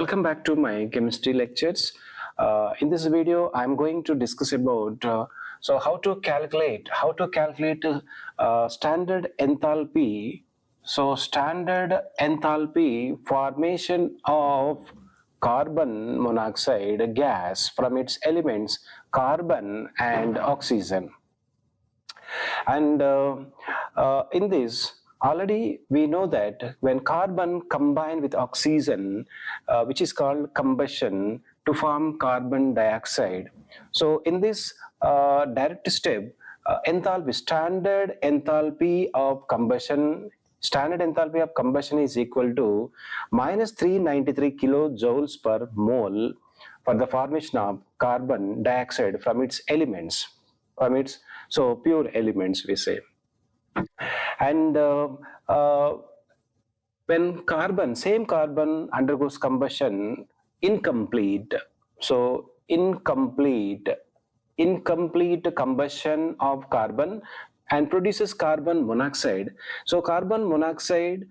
Welcome back to my chemistry lectures. In this video, I'm going to discuss about how to calculate standard enthalpy. So standard enthalpy formation of carbon monoxide gas from its elements carbon and oxygen. And in this, already we know that when carbon combine with oxygen, which is called combustion, to form carbon dioxide. So in this direct step, standard enthalpy of combustion is equal to minus 393 kilojoules per mole for the formation of carbon dioxide from its elements. So pure elements, we say. And when same carbon undergoes combustion, incomplete combustion of carbon and produces carbon monoxide. So carbon monoxide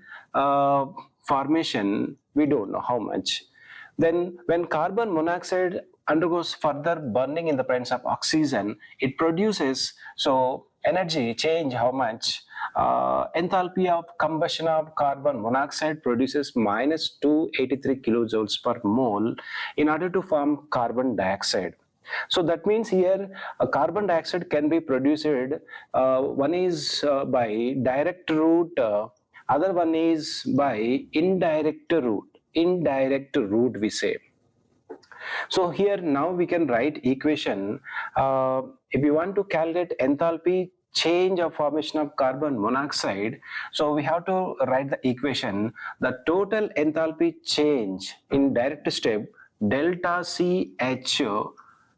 formation, we don't know how much. Then when carbon monoxide undergoes further burning in the presence of oxygen, it produces energy change. How much? Enthalpy of combustion of carbon monoxide produces minus 283 kilojoules per mole in order to form carbon dioxide. So that means here carbon dioxide can be produced, one is by direct route, other one is by indirect route, we say. So here now we can write equation. If you want to calculate enthalpy change of formation of carbon monoxide, so we have to write the equation. The total enthalpy change in direct step delta CH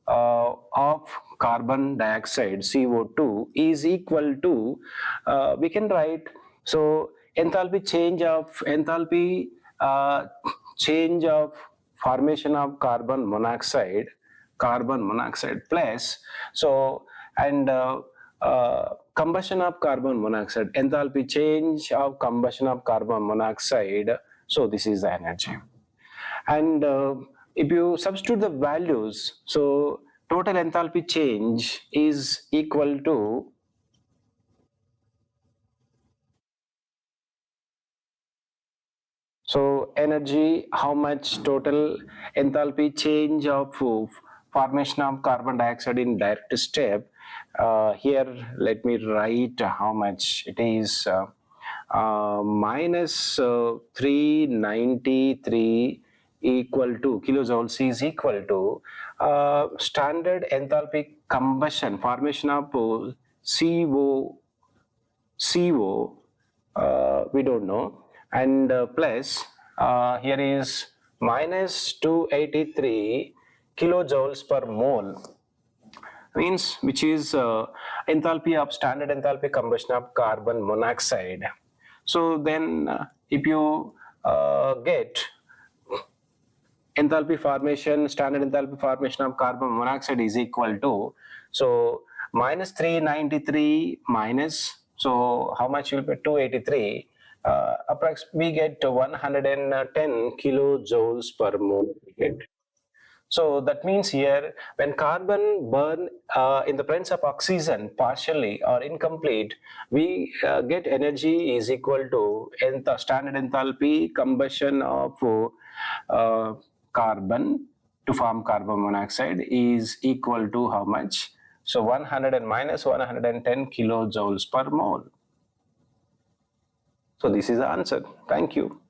of carbon dioxide CO2 is equal to, we can write, so enthalpy change of formation of carbon monoxide plus combustion of carbon monoxide, enthalpy change of combustion of carbon monoxide. So this is the energy. And if you substitute the values, so total enthalpy change is equal to, so energy, how much total enthalpy change of formation of carbon dioxide in direct step. Here let me write how much it is. Minus 393 equal to kilojoules is equal to standard enthalpy combustion formation of CO, we don't know, and plus here is minus 283 kilojoules per mole, means which is standard enthalpy combustion of carbon monoxide. So then if you get standard enthalpy formation of carbon monoxide is equal to, so minus 393 minus, so how much will be 283, approximately we get 110 kilojoules per mole. So that means here when carbon burn in the presence of oxygen partially or incomplete, we get energy is equal to standard enthalpy combustion of carbon to form carbon monoxide is equal to how much? So 100 minus 110 kilojoules per mole. So this is the answer. Thank you.